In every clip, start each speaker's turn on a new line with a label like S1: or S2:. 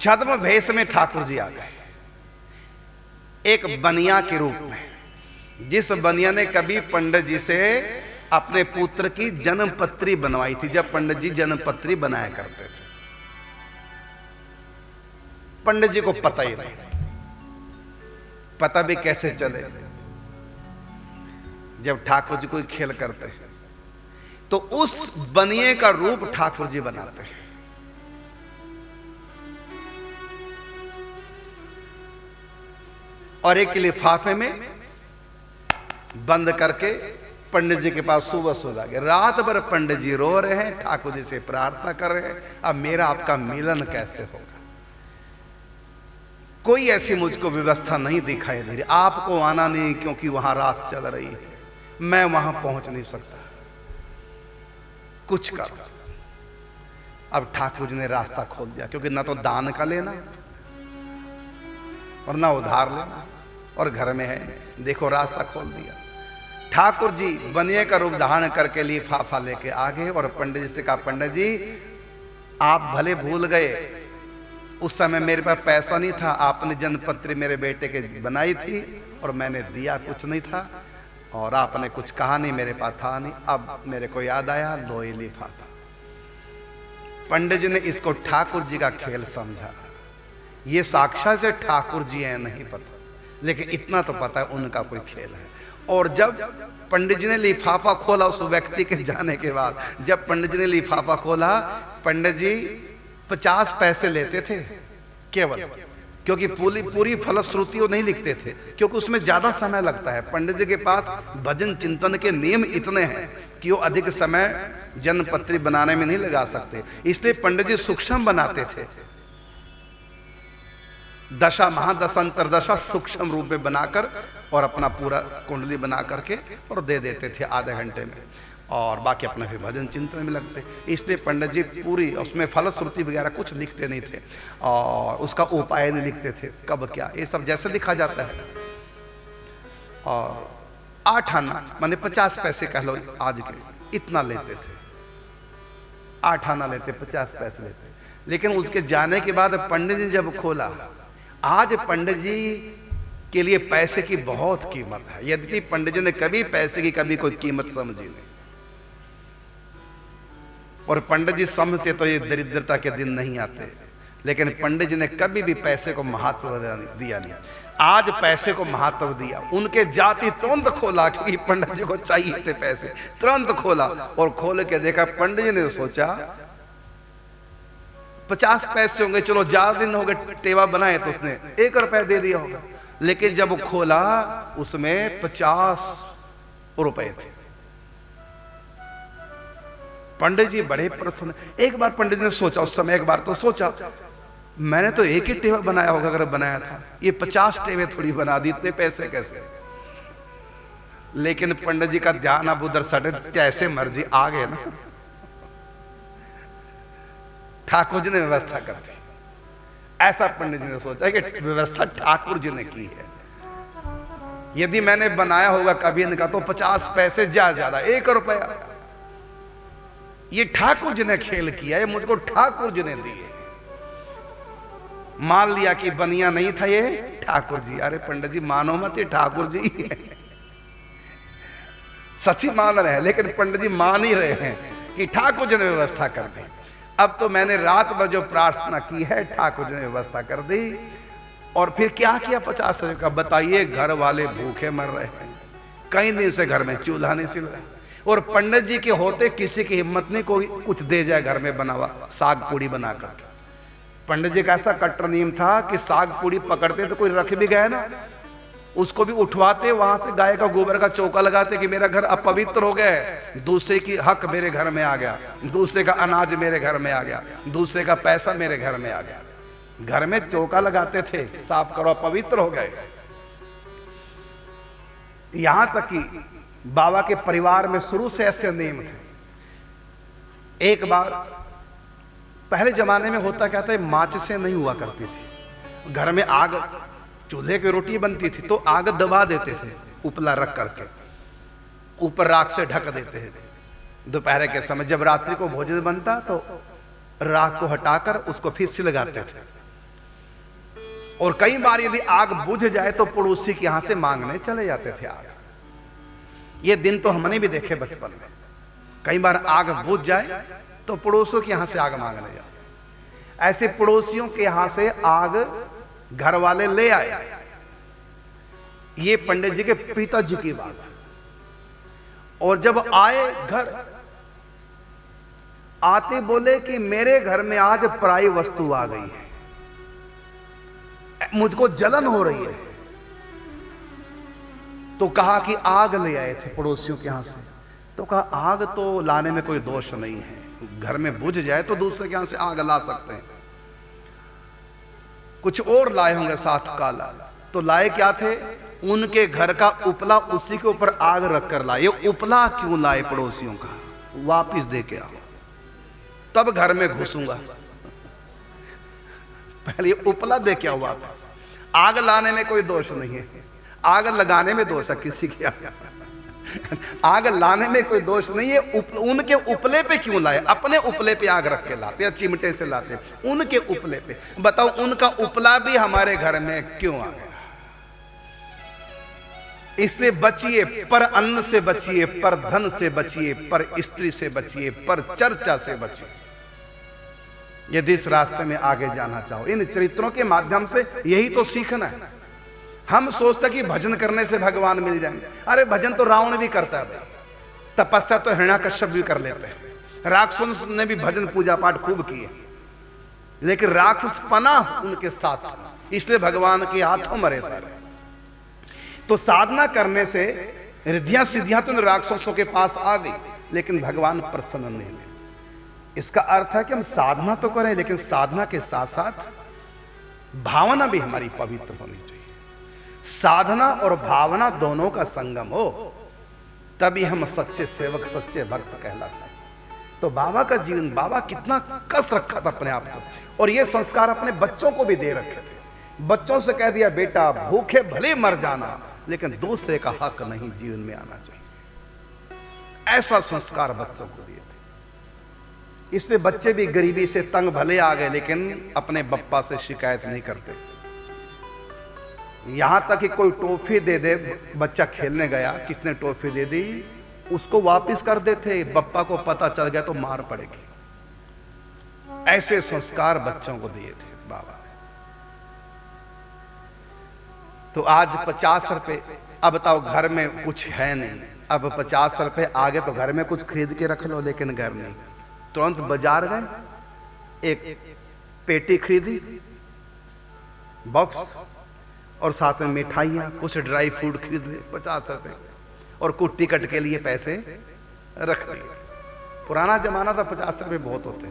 S1: छद्म भेष में ठाकुर जी आ गए, एक बनिया के रूप में, जिस बनिया ने कभी पंडित जी से अपने पुत्र की जन्म पत्री बनवाई थी, जब पंडित जी जन्म पत्री बनाया करते थे। पंडित जी को पता ही नहीं, पता भी कैसे चले, जब ठाकुर जी कोई खेल करते हैं तो उस बनिए का रूप ठाकुर जी बनाते हैं। और एक लिफाफे में बंद करके पंडित जी के पास सुबह सुबह गए। रात भर पंडित जी रो रहे हैं, ठाकुर जी से प्रार्थना कर रहे हैं, अब मेरा आपका मिलन कैसे होगा। कोई ऐसी मुझको व्यवस्था नहीं दिखाई दे रही, आपको आना नहीं क्योंकि वहां रात चल रही है, मैं वहां पहुंच नहीं सकता, कुछ करो। अब ठाकुर जी ने रास्ता खोल दिया, क्योंकि ना तो दान का लेना और ना उधार लेना, और घर में है, देखो रास्ता खोल दिया। ठाकुर जी बनिए का रूप धारण करके लिफाफा लेके आ गए और पंडित जी से कहा, पंडित जी आप भले भूल गए, उस समय मेरे पास पैसा नहीं था, आपने जन्मपत्री मेरे बेटे के बनाई थी और मैंने दिया कुछ नहीं था, और आपने कुछ कहा नहीं, मेरे पास था नहीं, अब मेरे को याद आया, लो ये लिफाफा। पंडित जी ने इसको ठाकुर जी का खेल समझा। ये साक्षात से ठाकुर जी हैं नहीं पता, लेकिन इतना तो पता है उनका कोई खेल है। और जब पंडित जी ने लिफाफा खोला उस व्यक्ति के जाने के बाद, जब पंडित जी ने लिफाफा खोला, पंडित जी 50 पैसे लेते थे केवल, क्योंकि पूरी फलश्रुति वो नहीं लिखते थे, क्योंकि उसमें ज्यादा समय लगता है। पंडित जी के पास भजन चिंतन के नियम इतने हैं कि वो अधिक समय जन्मपत्री बनाने में नहीं लगा सकते, इसलिए पंडित जी सूक्ष्म बनाते थे। दशा महादशांतरदशा सूक्ष्म रूप में बनाकर और अपना पूरा कुंडली बना करके और दे देते थे आधे घंटे में, और बाकी अपना भी भजन चिंतन में लगते। इसलिए पंडित जी पूरी उसमें फलश्रुति वगैरह कुछ लिखते नहीं थे, और उसका उपाय नहीं लिखते थे, कब क्या, ये सब जैसे लिखा जाता है। और 8 आना माने 50 पैसे कह लो आज के, इतना लेते थे। 8 आना लेते, 50 पैसे लेते। लेकिन उसके जाने के बाद पंडित जी जब खोला, आज पंडित जी के लिए पैसे की बहुत कीमत है, यद्यपि पंडित जी ने कभी पैसे की कभी कोई कीमत समझी नहीं, और पंडित जी समझते तो ये दरिद्रता के दिन नहीं आते, लेकिन पंडित जी ने कभी भी पैसे को महत्व दिया नहीं। आज पैसे को महत्व दिया, उनके जाति तुरंत खोला कि पंडित जी को चाहिए थे पैसे, तुरंत खोला, और खोल के देखा, पंडित जी ने सोचा 50 पैसे होंगे, चलो ज्यादा दिन हो गए टेवा बनाए तो उसने 1 रुपया दे दिया होगा, लेकिन जब वो खोला उसमें 50 रुपए थे। पंडित जी बड़े प्रसन्न। एक बार पंडित ने सोचा, उस समय एक बार तो सोचा, मैंने तो एक ही टेवा बनाया होगा अगर बनाया था, ये 50 टेवे थोड़ी बना दी, इतने पैसे कैसे। लेकिन पंडित जी का ध्यान अब उधर सटे, जैसे मर्जी आ गए ना, ठाकुर जी ने व्यवस्था कर दी। ऐसा पंडित जी ने सोचा कि व्यवस्था ठाकुर जी ने की है, यदि मैंने बनाया होगा कभी इनका तो 50 पैसे ज्यादा 1 रुपया, ये ठाकुर जी ने खेल किया है, मुझको ठाकुर जी ने दिए। मान लिया कि बनिया नहीं था ये ठाकुर जी। अरे पंडित जी मानो मत, ये ठाकुर जी है। सच्ची मान रहे हैं, लेकिन पंडित जी मान ही रहे हैं कि ठाकुर जी ने व्यवस्था कर दी। अब तो मैंने रात भर जो प्रार्थना की है ठाकुर जी ने व्यवस्था कर दी। और फिर क्या किया 50 रुपये का, बताइए। घर वाले भूखे मर रहे हैं, कई दिन से घर में चूल्हा नहीं सिल रहा, और पंडित जी के होते किसी की हिम्मत नहीं कोई कुछ दे जाए घर में बना हुआ साग पूड़ी बनाकर। पंडित जी का ऐसा कट्टर नियम था कि साग पूड़ी पकड़ते तो कोई रख भी गए ना, उसको भी उठवाते, वहां से गाय का गोबर का चौका लगाते कि मेरा घर अपवित्र हो गया है, दूसरे की हक मेरे घर में आ गया, दूसरे का अनाज मेरे घर में आ गया, दूसरे का पैसा मेरे घर में आ गया। घर में चौका लगाते थे, साफ करो, पवित्र हो गए। यहां तक कि बाबा के परिवार में शुरू से ऐसे नियम थे। एक बार पहले जमाने में होता क्या था, माचिसें नहीं हुआ करती थी, घर में आग, चूल्हे की रोटी बनती थी तो आग दबा देते थे, उपला रख करके ऊपर राख से ढक देते थे। दोपहर के समय जब रात्रि को भोजन बनता तो राख को हटाकर उसको फिर से लगाते थे, और कई बार यदि आग बुझ जाए तो पड़ोसी के यहां से मांगने चले जाते थे आग। ये दिन तो हमने भी देखे बचपन में। कई बार आग बुझ जाए तो पड़ोसियों के यहां से आग मांगने जाते। ऐसे पड़ोसियों के यहां से आग घर वाले ले आए। ये पंडित जी के पिताजी की बात है। और जब आए घर, आते बोले कि मेरे घर में आज पराई वस्तु आ गई है, मुझको जलन हो रही है। तो कहा कि आग ले आए थे पड़ोसियों के यहां से। तो कहा आग तो लाने में कोई दोष नहीं है, घर में बुझ जाए तो दूसरे के यहां से आग ला सकते हैं। कुछ और लाए होंगे साथ काला। तो लाए क्या थे? उनके घर का उपला, उसी के ऊपर आग रखकर लाए। उपला क्यों लाए पड़ोसियों का? वापिस दे के आओ, तब घर में घुसूंगा। पहले उपला दे के आओ वापिस। आग लाने में कोई दोष नहीं है, आग लगाने में दोष है किसी की। आग लाने में कोई दोष नहीं है। उनके उपले पे क्यों लाए? अपने उपले पे आग रख के लाते या चिमटे से लाते, उनके उपले पे। बताओ उनका उपला भी हमारे घर में क्यों आ गया? इसलिए बचिए, पर अन्न से बचिए, पर धन से बचिए, पर स्त्री से बचिए, पर चर्चा से बचिए, यदि इस रास्ते में आगे जाना चाहो। इन चरित्रों के माध्यम से यही तो सीखना है। हम सोचते कि भजन करने से भगवान मिल जाएंगे। अरे भजन तो रावण भी करता है भाई, तपस्या तो हिरण्याकश्यप भी कर लेते हैं। राक्षस ने भी भजन पूजा पाठ खूब किए, लेकिन राक्षस पना उनके साथ था, इसलिए भगवान के हाथों मरे सारे। तो साधना करने से रिद्धियां सिद्धियां तो राक्षसों के पास आ गई, लेकिन भगवान प्रसन्न नहीं हुए। इसका अर्थ है कि हम साधना तो करें, लेकिन साधना के साथ साथ भावना भी हमारी पवित्र होनी चाहिए। साधना और भावना दोनों का संगम हो, तभी हम सच्चे सेवक, सच्चे भक्त कहलाते हैं। तो बाबा का जीवन, बाबा कितना कस रखा था अपने आप को, और ये संस्कार अपने बच्चों को भी दे रखे थे। बच्चों से कह दिया बेटा भूखे भले मर जाना, लेकिन दूसरे का हक नहीं जीवन में आना चाहिए। ऐसा संस्कार बच्चों को दिए थे। इसलिए बच्चे भी गरीबी से तंग भले आ गए, लेकिन अपने बप्पा से शिकायत नहीं करते। यहां तक कि कोई टॉफी दे दे, बच्चा खेलने गया, किसने टॉफी दे दी, उसको वापस कर देते। बप्पा को पता चल गया तो मार पड़ेगी। ऐसे संस्कार बच्चों को दिए थे बाबा। तो आज 50 रुपए, अब बताओ घर में कुछ है नहीं, अब 50 रुपए आ गए तो घर में कुछ खरीद के रख लो, लेकिन घर नहीं। तुरंत बाजार गए, एक पेटी खरीदी, बॉक्स, और साथ में मिठाइयाँ, कुछ ड्राई फ्रूट खरीद लिए 50 रुपए, और कुछ टिकट के लिए पैसे रख लिए। पुराना जमाना था, 50 रुपए बहुत होते।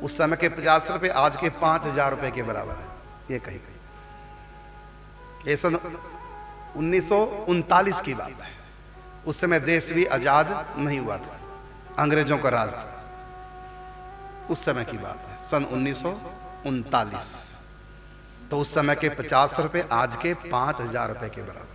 S1: उस समय के 50 रुपए आज के 5000 रुपए के बराबर है। ये कहीं ये सन 1939 की बात है। उस समय देश भी आजाद नहीं हुआ था, अंग्रेजों का राज था। उस समय की बात है, सन 1939। तो उस समय के 50 रुपए आज के 5000 रुपए के बराबर।